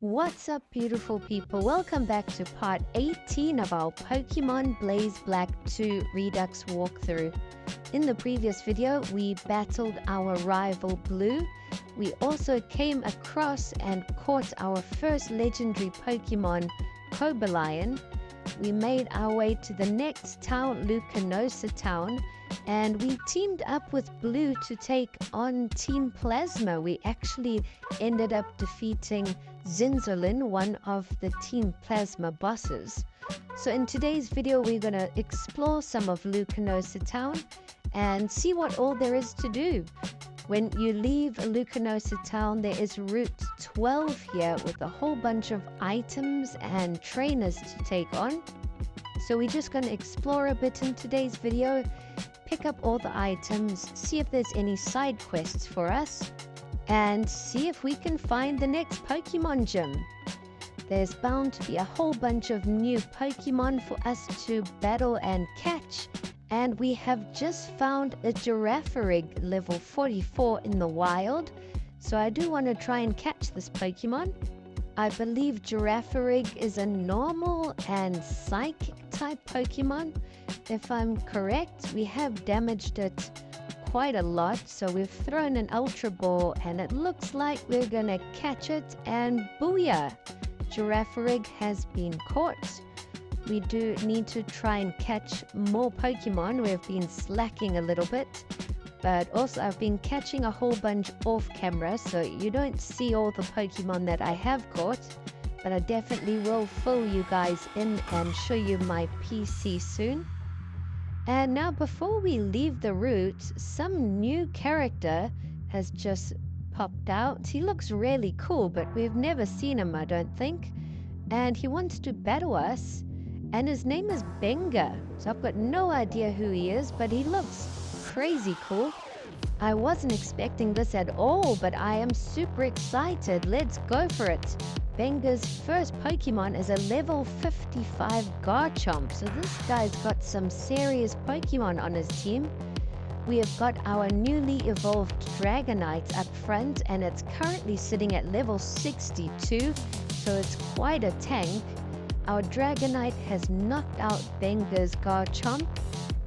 What's up, beautiful people? Welcome back to part 18 of our Pokemon Blaze Black 2 Redux walkthrough. In the previous video, we battled our rival Blue. We also came across and caught our first legendary Pokemon, Cobalion. We made our way to the next town, Lucanosa Town, and we teamed up with Blue to take on Team Plasma. We actually ended up defeating Zinzolin, one of the Team Plasma bosses. So in today's video, we're going to explore some of Lucanosa Town and see what all there is to do. When you leave Lucanosa Town, there is Route 12 here with a whole bunch of items and trainers to take on. So we're just going to explore a bit in today's video, pick up all the items, see if there's any side quests for us, and see if we can find the next Pokemon gym. There's bound to be a whole bunch of new Pokemon for us to battle and catch. And we have just found a Girafarig level 44 in the wild. So I do want to try and catch this Pokemon. I believe Girafarig is a normal and psychic type Pokemon. If I'm correct, we have damaged it quite a lot. So we've thrown an Ultra Ball and it looks like we're going to catch it, and booyah! Girafarig has been caught. We do need to try and catch more Pokemon. We've been slacking a little bit, but also I've been catching a whole bunch off camera, so you don't see all the Pokemon that I have caught, but I definitely will fill you guys in and show you my PC soon. And now before we leave the route, some new character has just popped out. He looks really cool, but we've never seen him, I don't think, and he wants to battle us. And his name is Benga. So I've got no idea who he is, but he looks crazy cool. I wasn't expecting this at all, but I am super excited. Let's go for it. Benga's first Pokemon is a level 55 Garchomp. So this guy's got some serious Pokemon on his team. We have got our newly evolved Dragonite up front, and it's currently sitting at level 62. So it's quite a tank. Our Dragonite has knocked out Benga's Garchomp,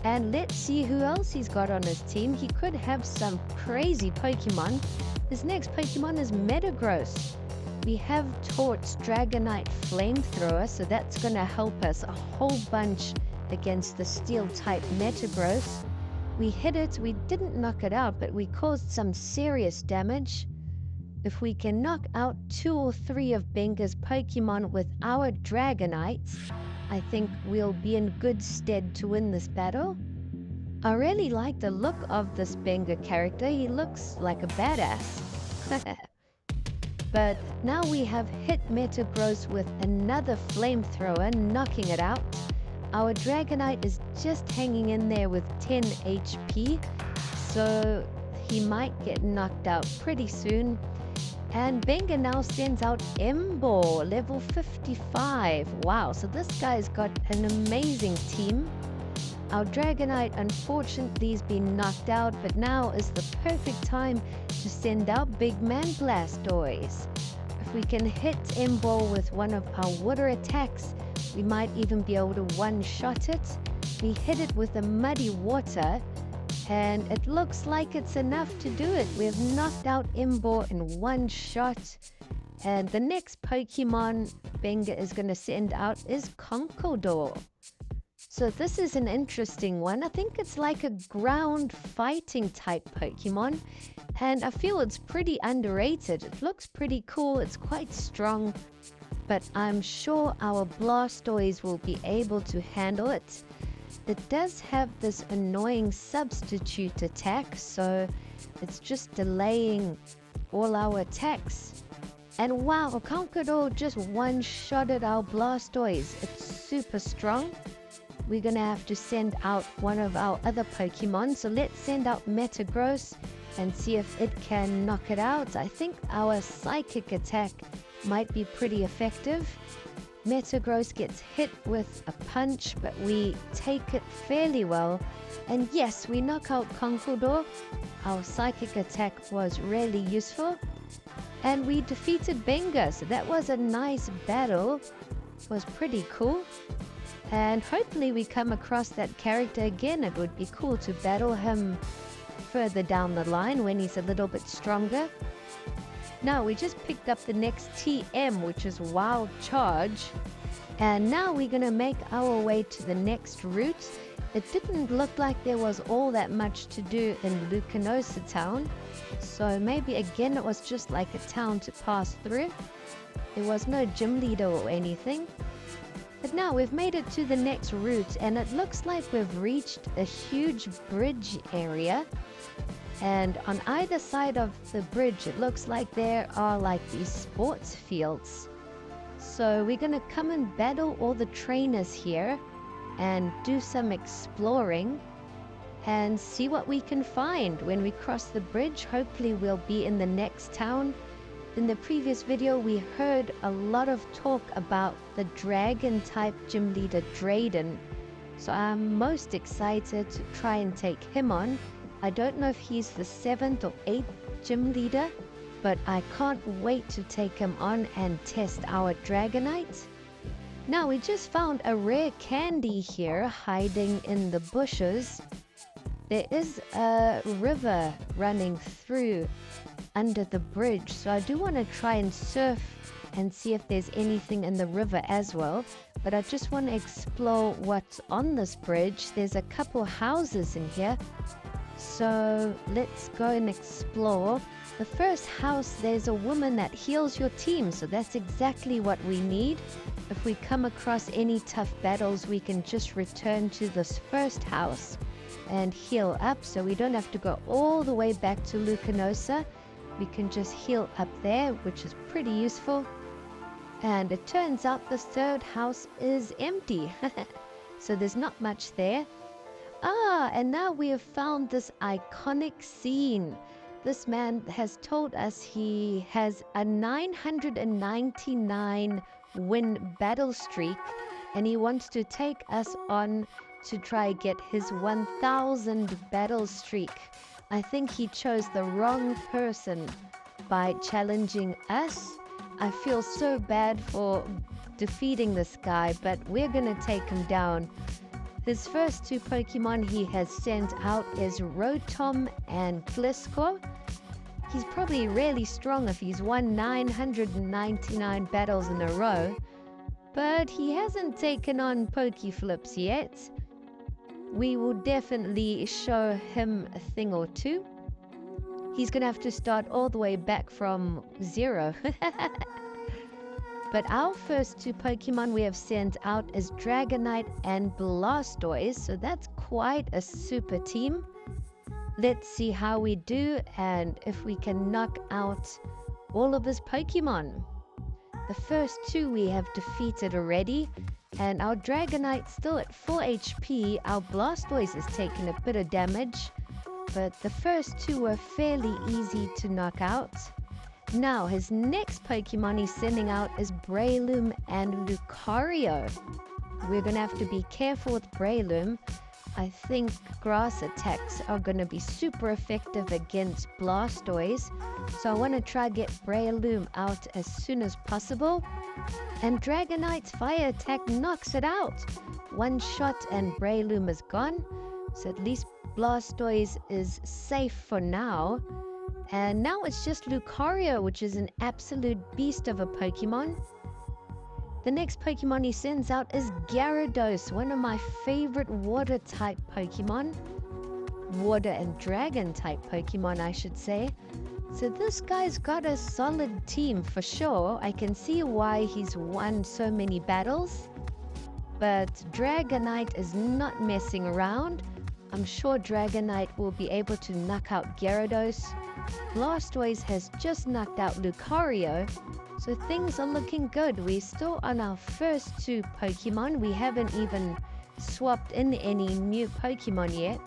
and let's see who else he's got on his team. He could have some crazy Pokemon. His next Pokemon is Metagross. We have taught Dragonite Flamethrower, so that's going to help us a whole bunch against the Steel-type Metagross. We hit it, we didn't knock it out, but we caused some serious damage. If we can knock out 2 or 3 of Benga's Pokemon with our Dragonites, I think we'll be in good stead to win this battle. I really like the look of this Benga character. He looks like a badass. But now we have hit Metagross with another Flamethrower, knocking it out. Our Dragonite is just hanging in there with 10 HP, so he might get knocked out pretty soon. And Benga now sends out Embor, level 55. Wow, so this guy's got an amazing team. Our Dragonite unfortunately has been knocked out, but now is the perfect time to send out Big Man Blastoise. If we can hit Embor with one of our water attacks, we might even be able to one-shot it. We hit it with the Muddy Water, and it looks like it's enough to do it. We have knocked out Embor in one shot. And the next Pokemon Benga is going to send out is Conkeldurr. So this is an interesting one. I think it's like a ground fighting type Pokemon. And I feel it's pretty underrated. It looks pretty cool. It's quite strong. But I'm sure our Blastoise will be able to handle it. It does have this annoying substitute attack, so it's just delaying all our attacks. And wow, Conkeldurr just one-shotted our Blastoise. It's super strong. We're going to have to send out one of our other Pokemon. So let's send out Metagross and see if it can knock it out. I think our Psychic attack might be pretty effective. Metagross gets hit with a punch, but we take it fairly well. And yes, we knock out Conkeldurr. our psychic attack was really useful. And we defeated Benga, so that was a nice battle. It was pretty cool. And hopefully we come across that character again. It would be cool to battle him further down the line when he's a little bit stronger. Now we just picked up the next TM, which is Wild Charge. And now we're going to make our way to the next route. It didn't look like there was all that much to do in Lucanosa town. So maybe again it was just like a town to pass through. There was no gym leader or anything. But now we've made it to the next route, and it looks like we've reached a huge bridge area. And on either side of the bridge, it looks like there are like these sports fields. So we're going to come and battle all the trainers here and do some exploring and see what we can find. When we cross the bridge, hopefully we'll be in the next town. In the previous video, we heard a lot of talk about the dragon type gym leader Drayden. So I'm most excited to try and take him on. I don't know if he's the 7th or 8th gym leader, but I can't wait to take him on and test our Dragonite. Now we just found a rare candy here hiding in the bushes. There is a river running through under the bridge, so I do want to try and surf and see if there's anything in the river as well. But I just want to explore what's on this bridge. There's a couple houses in here, so let's go and explore. The first house, there's a woman that heals your team, so that's exactly what we need. If we come across any tough battles, we can just return to this first house and heal up, so we don't have to go all the way back to Lucanosa. We can just heal up there, which is pretty useful. And it turns out the third house is empty. So there's not much there. And now we have found this iconic scene. This man has told us he has a 999 win battle streak, and he wants to take us on to try get his 1000 battle streak. I think he chose the wrong person by challenging us. I feel so bad for defeating this guy, but we're gonna take him down. His first 2 Pokemon he has sent out is Rotom and Gliscor. He's probably really strong if he's won 999 battles in a row, but he hasn't taken on Pokeflips yet. We will definitely show him a thing or two. He's gonna have to start all the way back from 0. But our first 2 Pokemon we have sent out is Dragonite and Blastoise, so that's quite a super team. Let's see how we do and if we can knock out all of his Pokemon. The first 2 we have defeated already, and our Dragonite's still at 4 HP. Our Blastoise has taken a bit of damage, but the first 2 were fairly easy to knock out. Now, his next Pokemon he's sending out is Breloom and Lucario. We're going to have to be careful with Breloom. I think grass attacks are going to be super effective against Blastoise, so I want to try get Breloom out as soon as possible. And Dragonite's fire attack knocks it out. 1 shot and Breloom is gone, so at least Blastoise is safe for now. And now it's just Lucario, which is an absolute beast of a Pokemon. The next Pokemon he sends out is Gyarados, one of my favorite water type Pokemon. Water and dragon type Pokemon, I should say. So this guy's got a solid team for sure. I can see why he's won so many battles. But Dragonite is not messing around. I'm sure Dragonite will be able to knock out Gyarados. Blastoise has just knocked out Lucario, so things are looking good. We're still on our first 2 Pokemon. We haven't even swapped in any new Pokemon yet.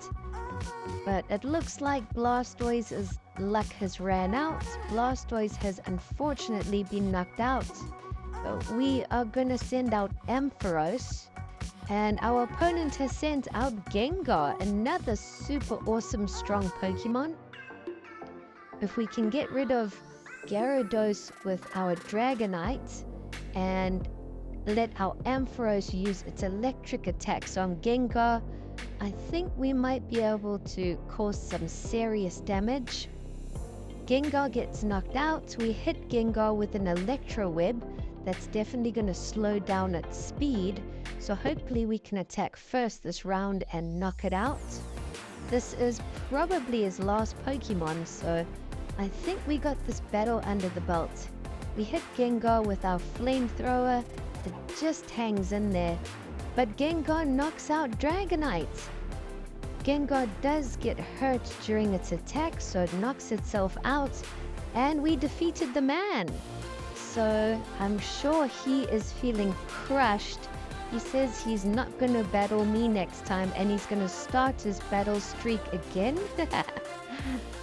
But it looks like Blastoise's luck has ran out. Blastoise has unfortunately been knocked out. But we are going to send out Ampharos. And our opponent has sent out Gengar, another super awesome strong Pokemon. if we can get rid of Gyarados with our Dragonite and let our Ampharos use its electric attacks on Gengar, I think we might be able to cause some serious damage. Gengar gets knocked out. We hit Gengar with an Electro Web. That's definitely going to slow down its speed. So hopefully we can attack first this round and knock it out. This is probably his last Pokemon, so I think we got this battle under the belt. We hit Gengar with our Flamethrower. It just hangs in there. But Gengar knocks out Dragonite. Gengar does get hurt during its attack, so it knocks itself out. And we defeated the man. So I'm sure he is feeling crushed. He says he's not going to battle me next time, and he's going to start his battle streak again.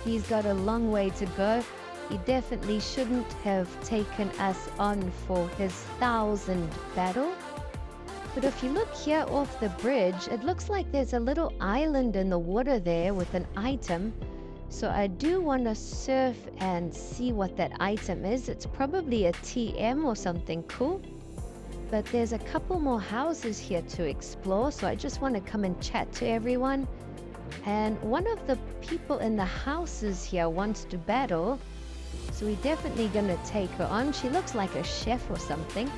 He's got a long way to go. He definitely shouldn't have taken us on for his 1000th battle. But if you look here off the bridge, it looks like there's a little island in the water there with an item. So I do want to surf and see what that item is. It's probably a TM or something cool. But there's a couple more houses here to explore, so I just want to come and chat to everyone. And one of the people in the houses here wants to battle, so we're definitely going to take her on. She looks like a chef or something.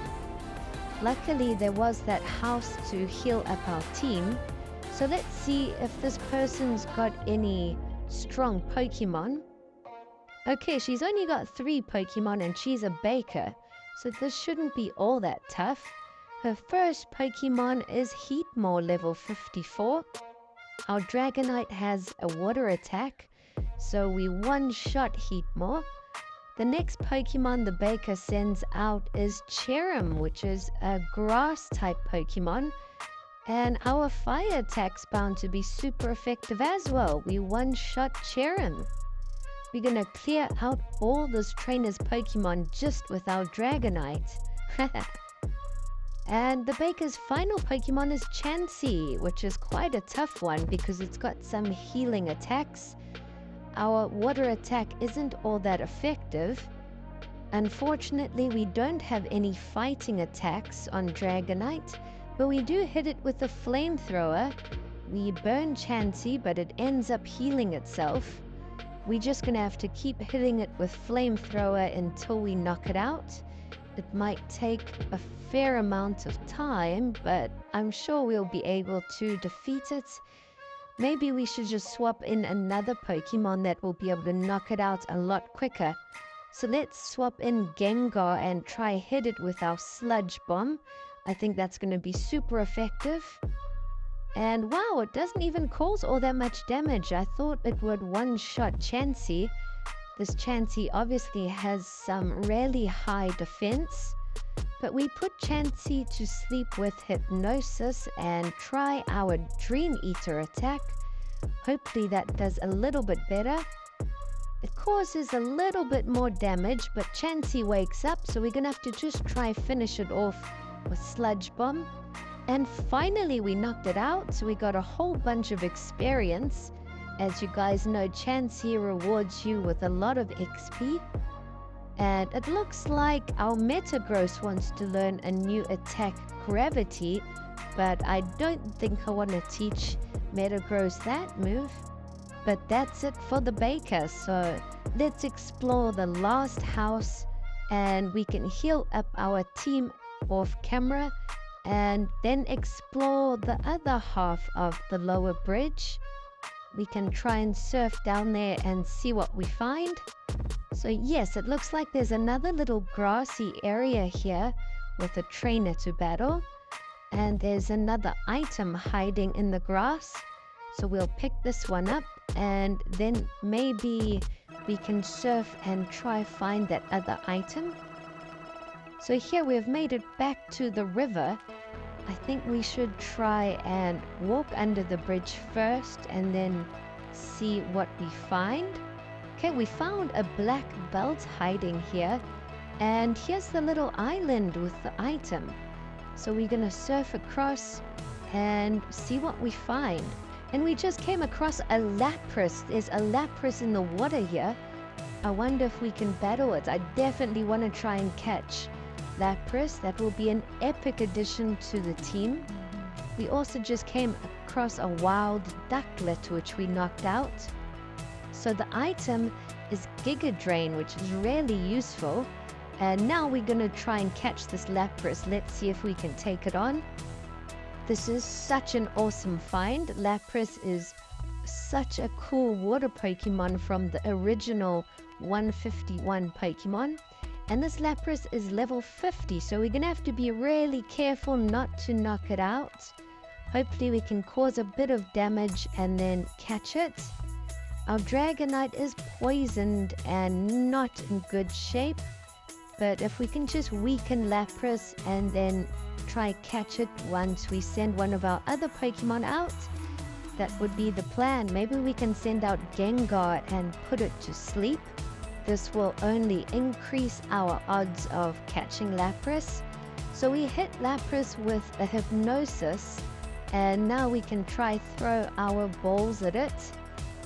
Luckily, there was that house to heal up our team. So let's see if this person's got any strong Pokemon. Okay, she's only got 3 Pokemon and she's a baker. So this shouldn't be all that tough. Her first Pokemon is Heatmore level 54. Our Dragonite has a water attack, so we one-shot Heatmore. The next Pokemon the baker sends out is Cherim, which is a grass-type Pokemon. And our fire attack's bound to be super effective as well. We one-shot Cherim. We're going to clear out all this trainer's Pokemon just with our Dragonite. And the baker's final Pokemon is Chansey, which is quite a tough one because it's got some healing attacks. Our water attack isn't all that effective. Unfortunately, we don't have any fighting attacks on Dragonite, but we do hit it with a Flamethrower. We burn Chansey, but it ends up healing itself. We're just going to have to keep hitting it with Flamethrower until we knock it out. It might take a fair amount of time, but I'm sure we'll be able to defeat it. Maybe we should just swap in another Pokemon that will be able to knock it out a lot quicker. So let's swap in Gengar and try hit it with our Sludge Bomb. I think that's going to be super effective. And wow, it doesn't even cause all that much damage. I thought it would one-shot Chansey. This Chansey obviously has some really high defense. But we put Chansey to sleep with Hypnosis and try our Dream Eater attack. Hopefully that does a little bit better. It causes a little bit more damage, but Chansey wakes up, so we're going to have to just try finish it off with Sludge Bomb. And finally we knocked it out, so we got a whole bunch of experience. As you guys know, Chansey rewards you with a lot of XP. And it looks like our Metagross wants to learn a new attack, Gravity, but I don't think I want to teach Metagross that move. But that's it for the baker, so let's explore the last house and we can heal up our team off camera and then explore the other half of the lower bridge. We can try and surf down there and see what we find. So yes, it looks like there's another little grassy area here with a trainer to battle. And there's another item hiding in the grass. So we'll pick this one up and then maybe we can surf and try find that other item. So here we've made it back to the river. I think we should try and walk under the bridge first and then see what we find. Okay, we found a black belt hiding here. And here's the little island with the item. So we're going to surf across and see what we find. And we just came across a Lapras. There's a Lapras in the water here. I wonder if we can battle it. I definitely want to try and catch Lapras. That will be an epic addition to the team. We also just came across a wild ducklet which we knocked out. So the item is Giga Drain, which is really useful. And now we're going to try and catch this Lapras. Let's see if we can take it on. This is such an awesome find. Lapras is such a cool water Pokemon from the original 151 Pokemon. And this Lapras is level 50, so we're going to have to be really careful not to knock it out. Hopefully we can cause a bit of damage and then catch it. Our Dragonite is poisoned and not in good shape. But if we can just weaken Lapras and then try catch it once we send one of our other Pokemon out, that would be the plan. Maybe we can send out Gengar and put it to sleep. This will only increase our odds of catching Lapras. So we hit Lapras with a Hypnosis, and now we can try throw our balls at it.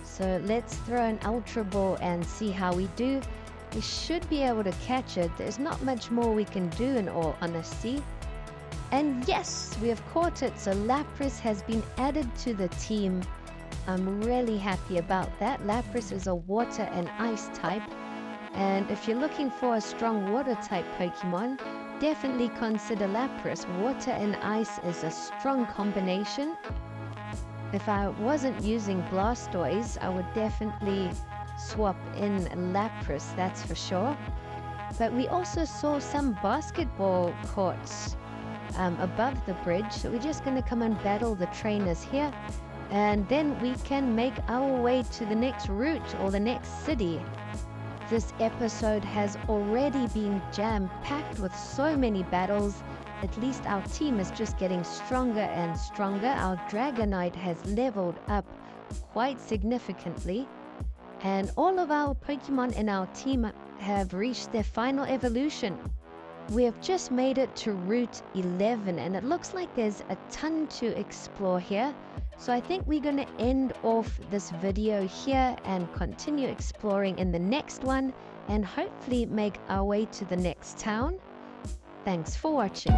So let's throw an Ultra Ball and see how we do. We should be able to catch it. There's not much more we can do in all honesty. And yes, we have caught it. So Lapras has been added to the team. I'm really happy about that. Lapras is a water and ice type. And if you're looking for a strong water type Pokemon, definitely consider Lapras. Water and ice is a strong combination. If I wasn't using Blastoise, I would definitely swap in Lapras, that's for sure. But we also saw some basketball courts above the bridge, so we're just going to come and battle the trainers here, and then we can make our way to the next route or the next city. This episode has already been jam-packed with so many battles. At least our team is just getting stronger and stronger. Our Dragonite has leveled up quite significantly. And all of our Pokemon in our team have reached their final evolution. We have just made it to Route 11, and it looks like there's a ton to explore here. So I think we're going to end off this video here and continue exploring in the next one, and hopefully make our way to the next town. Thanks for watching.